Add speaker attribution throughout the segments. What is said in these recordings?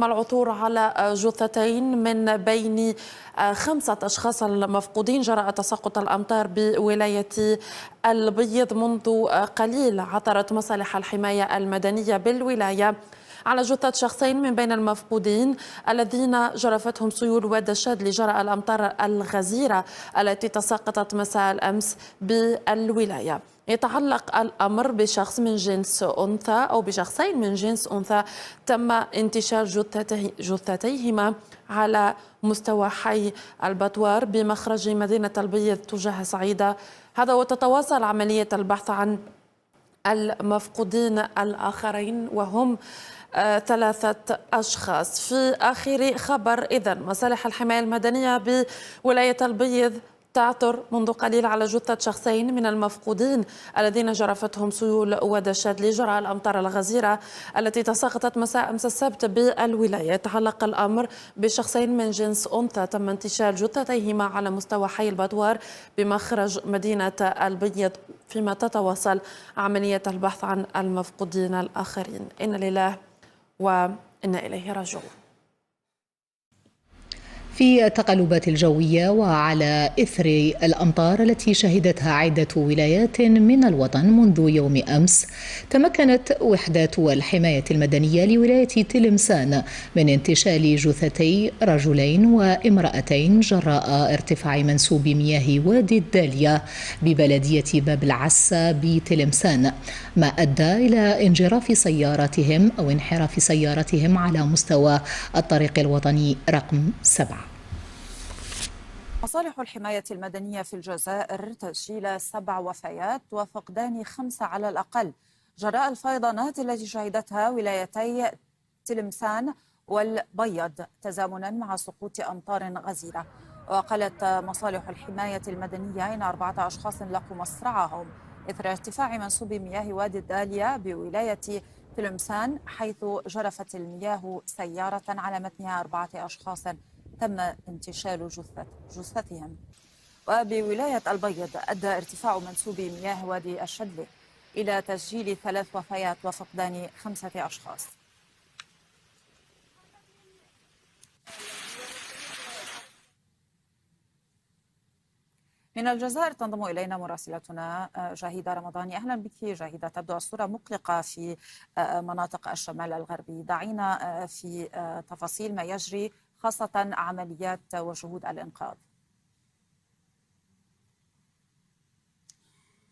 Speaker 1: تم العثور على جثتين من بين 5 أشخاص المفقودين جراء تساقط الأمطار بولاية البيض منذ قليل. عثرت مصالح الحماية المدنية بالولاية على جثة شخصين من بين المفقودين الذين جرفتهم سيول وادي الشاذلي جراء الأمطار الغزيرة التي تساقطت مساء الأمس بالولاية. يتعلق الأمر بشخص من جنس أنثى أو بشخصين من جنس أنثى تم انتشال جثتيهما على مستوى حي البتوار بمخرج مدينة البيض تجاه سعيدة. هذا وتتواصل عملية البحث عن المفقودين الآخرين وهم 3 أشخاص. في آخر خبر، إذن مصالح الحماية المدنية بولاية البيض تعثر منذ قليل على جثة شخصين من المفقودين الذين جرفتهم سيول وادي الشاذلي جراء الأمطار الغزيرة التي تساقطت مساء أمس السبت بالولاية. يتعلق الأمر بشخصين من جنس أنثى تم انتشال جثتيهما على مستوى حي البتوار بمخرج مدينة البيض، فيما تتواصل عملية البحث عن المفقودين الآخرين. إنا لله وإنا إليه راجعون.
Speaker 2: في التقلبات الجوية وعلى إثر الأمطار التي شهدتها عدة ولايات من الوطن منذ يوم أمس، تمكنت وحدات الحماية المدنية لولاية تلمسان من انتشال جثتي رجلين وامرأتين جراء ارتفاع منسوب مياه وادي الدالية ببلدية باب العسة بتلمسان، ما أدى إلى انحراف سيارتهم على مستوى الطريق الوطني رقم 7.
Speaker 3: مصالح الحماية المدنية في الجزائر تسجيل 7 وفيات وفقدان 5 على الأقل جراء الفيضانات التي شهدتها ولايتي تلمسان والبيض تزامنا مع سقوط أمطار غزيرة. وقالت مصالح الحماية المدنية إن 4 أشخاص لقوا مصرعهم إثر ارتفاع منسوب مياه وادي الدالية بولاية تلمسان، حيث جرفت المياه سيارة على متنها 4 أشخاص تم انتشال جثثهم. وبولاية البيض أدى ارتفاع منسوب مياه وادي الشاذلي إلى تسجيل 3 وفيات وفقدان 5 أشخاص. من الجزائر تنضم إلينا مراسلتنا جاهدة رمضاني. أهلا بك جاهدة. تبدو الصورة مقلقة في مناطق الشمال الغربي، دعينا في تفاصيل ما يجري خاصة عمليات وجهود الإنقاذ.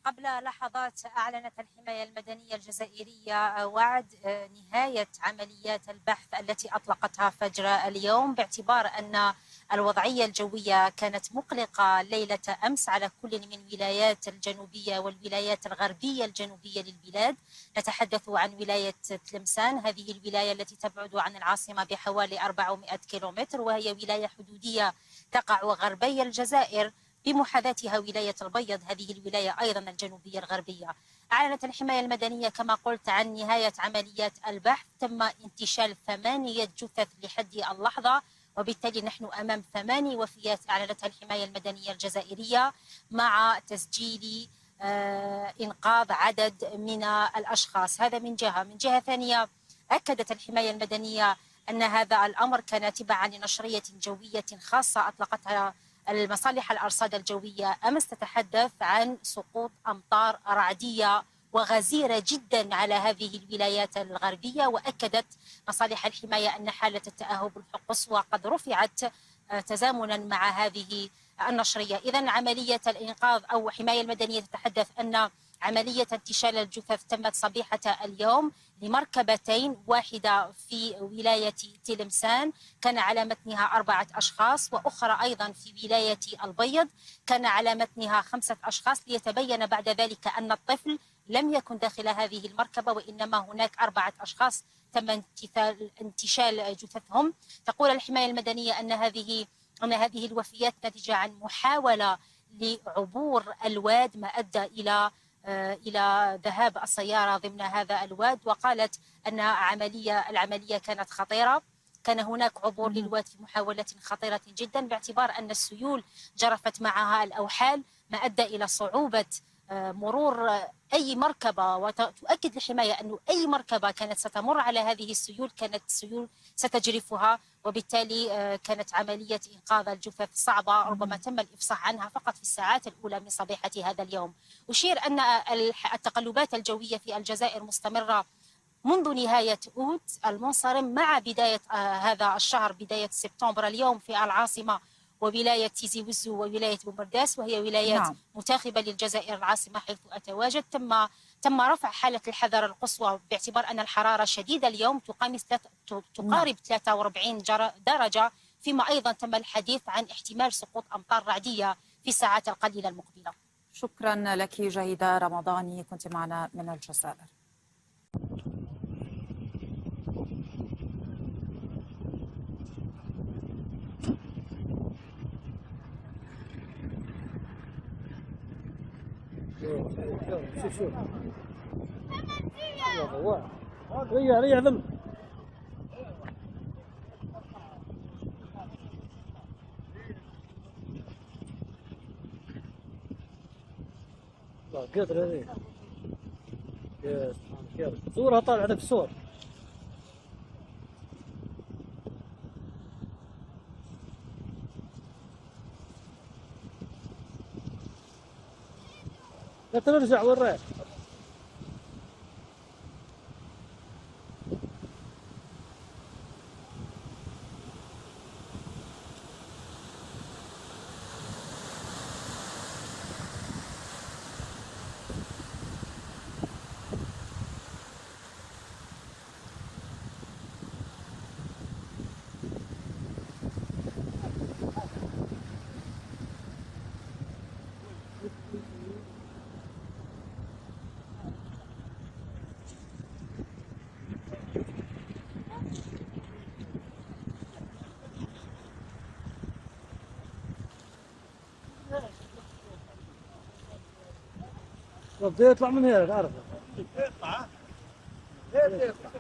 Speaker 4: قبل لحظات أعلنت الحماية المدنية الجزائرية وعد نهاية عمليات البحث التي أطلقتها فجر اليوم، باعتبار أن الوضعية الجوية كانت مقلقة ليلة أمس على كل من الولايات الجنوبية والولايات الغربية الجنوبية للبلاد. نتحدث عن ولاية تلمسان، هذه الولاية التي تبعد عن العاصمة بحوالي 400 كيلومتر، وهي ولاية حدودية تقع غربي الجزائر بمحاذاتها ولاية البيض، هذه الولاية أيضا الجنوبية الغربية. أعلنت الحماية المدنية كما قلت عن نهاية عمليات البحث، تم انتشال 8 جثث لحد اللحظة، وبالتالي نحن أمام 8 وفيات أعلنتها الحماية المدنية الجزائرية مع تسجيل إنقاذ عدد من الأشخاص. هذا من جهة. من جهة ثانية، أكدت الحماية المدنية أن هذا الأمر كان تبعا لنشرية جوية خاصة أطلقتها المصالح الأرصاد الجوية أمس، تتحدث عن سقوط أمطار رعدية وغزيرة جدا على هذه الولايات الغربية. وأكدت مصالح الحماية أن حالة التأهب القصوى قد رفعت تزامنا مع هذه النشرية. إذن عملية الإنقاذ أو الحماية المدنية تتحدث أن عملية انتشال الجثث تمت صبيحة اليوم لمركبتين، واحدة في ولاية تلمسان كان على متنها 4 أشخاص، وأخرى أيضا في ولاية البيض كان على متنها 5 أشخاص، ليتبين بعد ذلك أن الطفل لم يكن داخل هذه المركبة، وإنما هناك 4 أشخاص تم انتشال جثثهم. تقول الحماية المدنية أن هذه الوفيات ناتجة عن محاولة لعبور الواد، ما أدى إلى ذهاب السيارة ضمن هذا الواد. وقالت أن العملية كانت خطيرة، كان هناك عبور للواد في محاولة خطيرة جدا، باعتبار أن السيول جرفت معها الأوحال، ما أدى إلى صعوبة مرور أي مركبة، وتؤكد الحماية أن أي مركبة كانت ستمر على هذه السيول كانت السيول ستجرفها، وبالتالي كانت عملية إنقاذ الجثث صعبة، ربما تم الإفصاح عنها فقط في الساعات الأولى من صبيحة هذا اليوم. أشير أن التقلبات الجوية في الجزائر مستمرة منذ نهاية أوت المنصرم مع بداية هذا الشهر، بداية سبتمبر. اليوم في العاصمة وولاية تيزي وزو وولاية بومبرداس، وهي ولايات متاخبة للجزائر العاصمة حيث أتواجد، تم رفع حالة الحذر القصوى باعتبار أن الحرارة شديدة اليوم تقارب 43 درجة، فيما أيضا تم الحديث عن احتمال سقوط أمطار رعدية في الساعات القليلة المقبلة.
Speaker 3: شكرا لك جيدة رمضاني، كنت معنا من الجزائر.
Speaker 5: شوف ريح ذم قدر هذي يا سبحانك يا رب. صورها طالعة في الصور. لا ترجع وين رايح؟ بده يطلع من هنا تعرف. يطلع يطلع.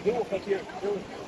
Speaker 5: جو خطير جو.